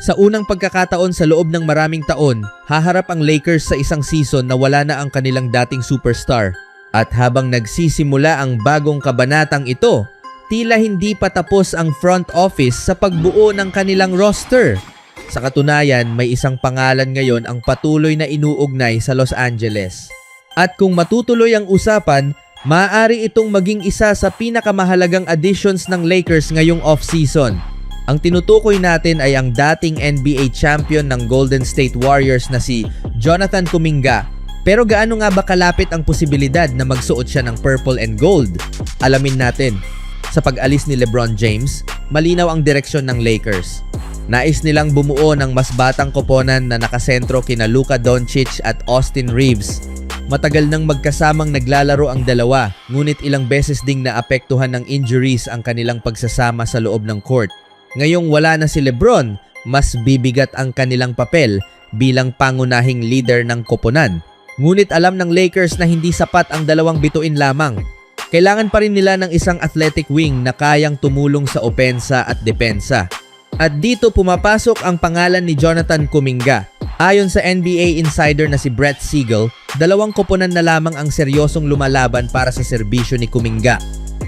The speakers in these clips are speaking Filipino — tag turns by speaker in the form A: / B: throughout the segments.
A: Sa unang pagkakataon sa loob ng maraming taon, haharap ang Lakers sa isang season na wala na ang kanilang dating superstar. At habang nagsisimula ang bagong kabanatang ito, tila hindi pa tapos ang front office sa pagbuo ng kanilang roster. Sa katunayan, may isang pangalan ngayon ang patuloy na inuugnay sa Los Angeles. At kung matutuloy ang usapan, maaari itong maging isa sa pinakamahalagang additions ng Lakers ngayong off-season. Ang tinutukoy natin ay ang dating NBA champion ng Golden State Warriors na si Jonathan Kuminga. Pero gaano nga ba kalapit ang posibilidad na magsuot siya ng purple and gold? Alamin natin. Sa pag-alis ni LeBron James, malinaw ang direksyon ng Lakers. Nais nilang bumuo ng mas batang koponan na nakasentro kina Luka Doncic at Austin Reeves. Matagal nang magkasamang naglalaro ang dalawa, ngunit ilang beses ding naapektuhan ng injuries ang kanilang pagsasama sa loob ng court. Ngayong wala na si LeBron, mas bibigat ang kanilang papel bilang pangunahing leader ng koponan. Ngunit alam ng Lakers na hindi sapat ang dalawang bituin lamang. Kailangan pa rin nila ng isang athletic wing na kayang tumulong sa opensa at depensa. At dito pumapasok ang pangalan ni Jonathan Kuminga. Ayon sa NBA insider na si Brett Siegel, dalawang koponan na lamang ang seryosong lumalaban para sa serbisyo ni Kuminga.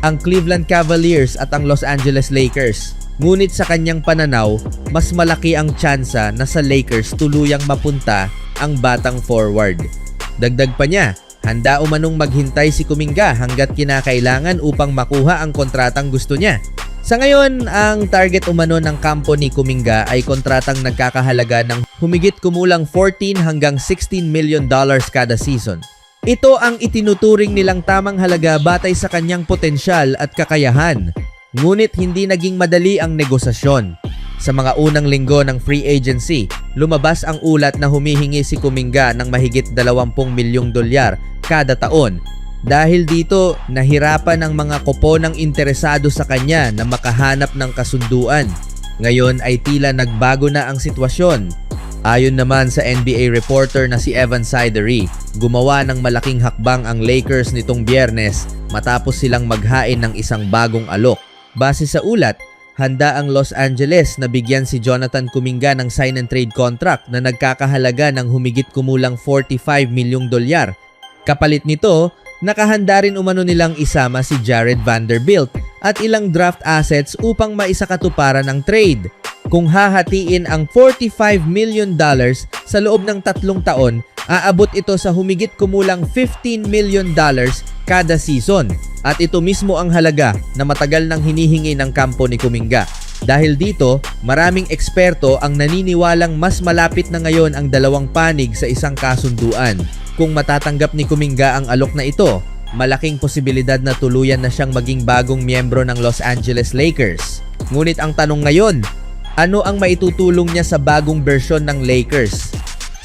A: Ang Cleveland Cavaliers at ang Los Angeles Lakers. Ngunit sa kanyang pananaw, mas malaki ang tsansa na sa Lakers tuluyang mapunta ang batang forward. Dagdag pa niya, handa umanong maghintay si Kuminga hanggat kinakailangan upang makuha ang kontratang gusto niya. Sa ngayon, ang target umano ng kampo ni Kuminga ay kontratang nagkakahalaga ng humigit kumulang $14 hanggang $16 million kada season. Ito ang itinuturing nilang tamang halaga batay sa kanyang potensyal at kakayahan. Ngunit hindi naging madali ang negosasyon. Sa mga unang linggo ng free agency, lumabas ang ulat na humihingi si Kuminga ng mahigit $20 milyong kada taon. Dahil dito, nahirapan ang mga koponang interesado sa kanya na makahanap ng kasunduan. Ngayon ay tila nagbago na ang sitwasyon. Ayon naman sa NBA reporter na si Evan Sidery, gumawa ng malaking hakbang ang Lakers nitong Biyernes matapos silang maghain ng isang bagong alok. Base sa ulat, handa ang Los Angeles na bigyan si Jonathan Kuminga ng sign and trade contract na nagkakahalaga ng humigit kumulang $45 milyong. Kapalit nito, nakahanda rin umano nilang isama si Jared Vanderbilt at ilang draft assets upang maisakatuparan ang trade. Kung hahatiin ang $45 million sa loob ng 3 taon, aabot ito sa humigit kumulang $15 million kada season. At ito mismo ang halaga na matagal nang hinihingi ng kampo ni Kuminga. Dahil dito, maraming eksperto ang naniniwalang mas malapit na ngayon ang dalawang panig sa isang kasunduan. Kung matatanggap ni Kuminga ang alok na ito, malaking posibilidad na tuluyan na siyang maging bagong miyembro ng Los Angeles Lakers. Ngunit ang tanong ngayon, ano ang maitutulong niya sa bagong bersyon ng Lakers?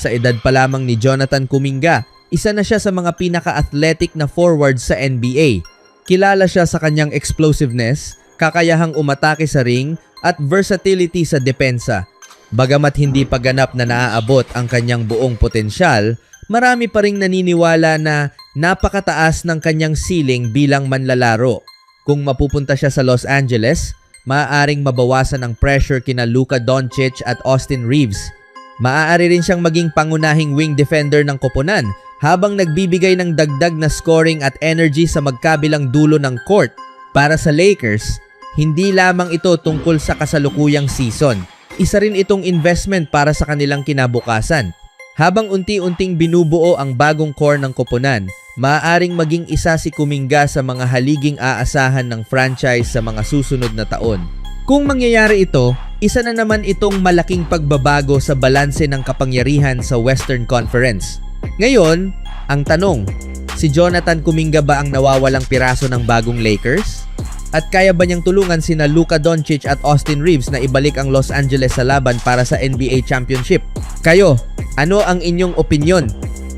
A: Sa edad pa lamang ni Jonathan Kuminga, isa na siya sa mga pinaka-athletic na forwards sa NBA. Kilala siya sa kanyang explosiveness, kakayahang umatake sa ring, at versatility sa depensa. Bagamat hindi pa ganap na naaabot ang kanyang buong potensyal, marami pa ring naniniwala na napakataas ng kanyang ceiling bilang manlalaro. Kung mapupunta siya sa Los Angeles, maaaring mabawasan ang pressure kina Luka Doncic at Austin Reeves. Maaari rin siyang maging pangunahing wing defender ng koponan habang nagbibigay ng dagdag na scoring at energy sa magkabilang dulo ng court. Para sa Lakers, hindi lamang ito tungkol sa kasalukuyang season. Isa rin itong investment para sa kanilang kinabukasan. Habang unti-unting binubuo ang bagong core ng koponan, maaaring maging isa si Kuminga sa mga haliging aasahan ng franchise sa mga susunod na taon. Kung mangyayari ito, isa na naman itong malaking pagbabago sa balanse ng kapangyarihan sa Western Conference. Ngayon, ang tanong, si Jonathan Kuminga ba ang nawawalang piraso ng bagong Lakers? At kaya ba niyang tulungan sina Luka Doncic at Austin Reeves na ibalik ang Los Angeles sa laban para sa NBA Championship? Kayo, ano ang inyong opinyon?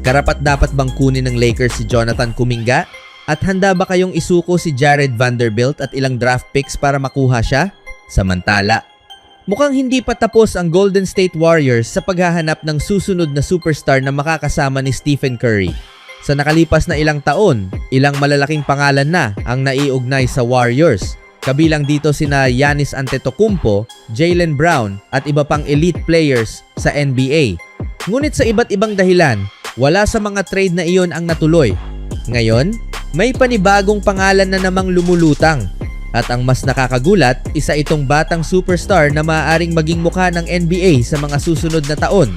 A: Karapat-dapat bang kunin ng Lakers si Jonathan Kuminga? At handa ba kayong isuko si Jared Vanderbilt at ilang draft picks para makuha siya? Samantala, mukhang hindi pa tapos ang Golden State Warriors sa paghahanap ng susunod na superstar na makakasama ni Stephen Curry. Sa nakalipas na ilang taon, ilang malalaking pangalan na ang naiugnay sa Warriors. Kabilang dito sina Giannis Antetokounmpo, Jaylen Brown at iba pang elite players sa NBA. Ngunit sa iba't ibang dahilan, wala sa mga trade na iyon ang natuloy. Ngayon, may panibagong pangalan na namang lumulutang. At ang mas nakakagulat, isa itong batang superstar na maaaring maging mukha ng NBA sa mga susunod na taon.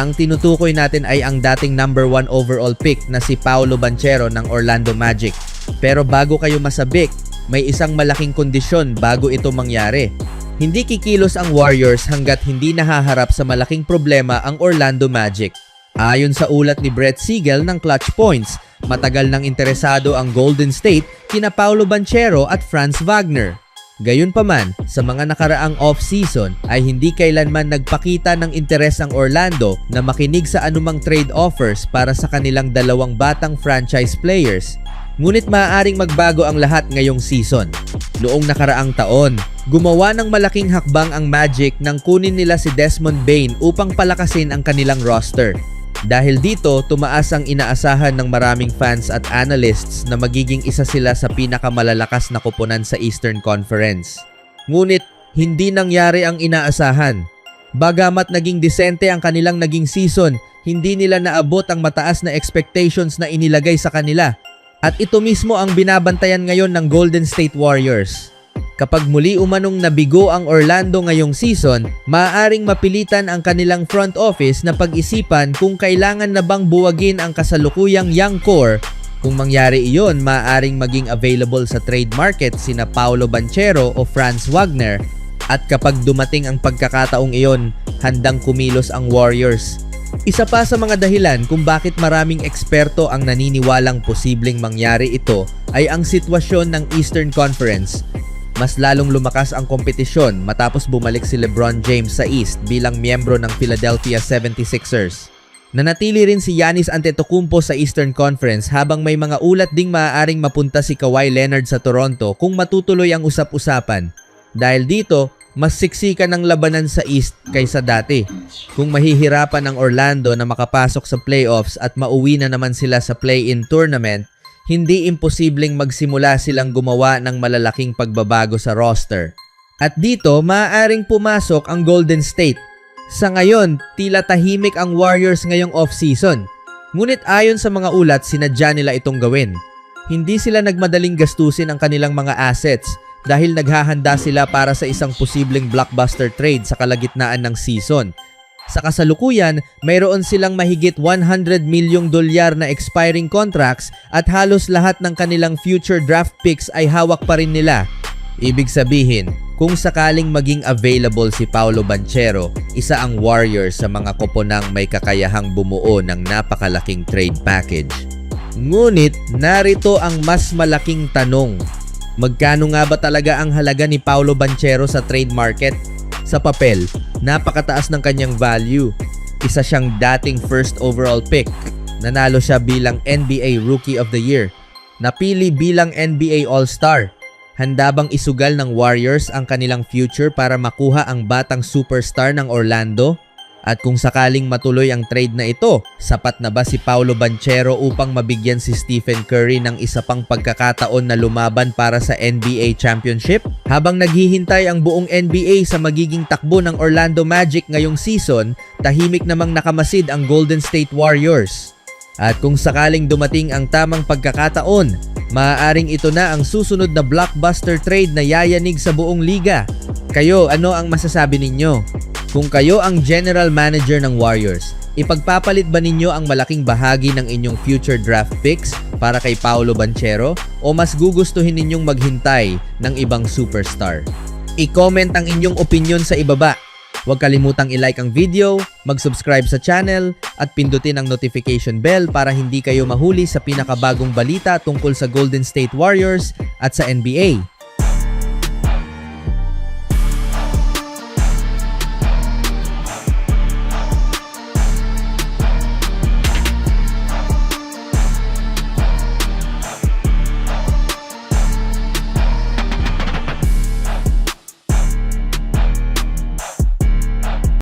A: Ang tinutukoy natin ay ang dating number 1 overall pick na si Paolo Banchero ng Orlando Magic. Pero bago kayo masabik, may isang malaking kondisyon bago ito mangyari. Hindi kikilos ang Warriors hanggat hindi nahaharap sa malaking problema ang Orlando Magic. Ayon sa ulat ni Brett Siegel ng Clutch Points, matagal nang interesado ang Golden State kina Paolo Banchero at Franz Wagner. Gayunpaman, sa mga nakaraang off-season ay hindi kailanman nagpakita ng interes ang Orlando na makinig sa anumang trade offers para sa kanilang dalawang batang franchise players. Ngunit maaaring magbago ang lahat ngayong season. Noong nakaraang taon, gumawa ng malaking hakbang ang Magic nang kunin nila si Desmond Bane upang palakasin ang kanilang roster. Dahil dito, tumaas ang inaasahan ng maraming fans at analysts na magiging isa sila sa pinakamalalakas na koponan sa Eastern Conference. Ngunit, hindi nangyari ang inaasahan. Bagamat naging disente ang kanilang naging season, hindi nila naabot ang mataas na expectations na inilagay sa kanila. At ito mismo ang binabantayan ngayon ng Golden State Warriors. Kapag muli umanong nabigo ang Orlando ngayong season, maaaring mapilitan ang kanilang front office na pag-isipan kung kailangan na bang buwagin ang kasalukuyang young core. Kung mangyari iyon, maaaring maging available sa trade market sina Paolo Banchero o Franz Wagner. At kapag dumating ang pagkakataong iyon, handang kumilos ang Warriors. Isa pa sa mga dahilan kung bakit maraming eksperto ang naniniwalang posibleng mangyari ito ay ang sitwasyon ng Eastern Conference. Mas lalong lumakas ang kompetisyon matapos bumalik si LeBron James sa East bilang miyembro ng Philadelphia 76ers. Nanatili rin si Giannis Antetokounmpo sa Eastern Conference habang may mga ulat ding maaaring mapunta si Kawhi Leonard sa Toronto kung matutuloy ang usap-usapan. Dahil dito, mas siksikan ang labanan sa East kaysa dati. Kung mahihirapan ang Orlando na makapasok sa playoffs at mauwi na naman sila sa play-in tournament, hindi imposibleng magsimula silang gumawa ng malalaking pagbabago sa roster. At dito, maaaring pumasok ang Golden State. Sa ngayon, tila tahimik ang Warriors ngayong off-season. Ngunit ayon sa mga ulat, sinadya nila itong gawin. Hindi sila nagmadaling gastusin ang kanilang mga assets dahil naghahanda sila para sa isang posibleng blockbuster trade sa kalagitnaan ng season. Sa kasalukuyan, mayroon silang mahigit $100 milyong na expiring contracts at halos lahat ng kanilang future draft picks ay hawak pa rin nila. Ibig sabihin, kung sakaling maging available si Paolo Banchero, isa ang Warriors sa mga koponang may kakayahang bumuo ng napakalaking trade package. Ngunit narito ang mas malaking tanong. Magkano nga ba talaga ang halaga ni Paolo Banchero sa trade market? Sa papel, napakataas ng kanyang value. Isa siyang dating first overall pick. Nanalo siya bilang NBA Rookie of the Year. Napili bilang NBA All-Star. Handa bang isugal ng Warriors ang kanilang future para makuha ang batang superstar ng Orlando? At kung sakaling matuloy ang trade na ito, sapat na ba si Paolo Banchero upang mabigyan si Stephen Curry ng isa pang pagkakataon na lumaban para sa NBA Championship? Habang naghihintay ang buong NBA sa magiging takbo ng Orlando Magic ngayong season, tahimik namang nakamasid ang Golden State Warriors. At kung sakaling dumating ang tamang pagkakataon, maaaring ito na ang susunod na blockbuster trade na yayanig sa buong liga. Kayo, ano ang masasabi ninyo? Kung kayo ang general manager ng Warriors, ipagpapalit ba ninyo ang malaking bahagi ng inyong future draft picks para kay Paolo Banchero o mas gugustuhin ninyong maghintay ng ibang superstar? I-comment ang inyong opinion sa ibaba. Huwag kalimutang i-like ang video, mag-subscribe sa channel at pindutin ang notification bell para hindi kayo mahuli sa pinakabagong balita tungkol sa Golden State Warriors at sa NBA.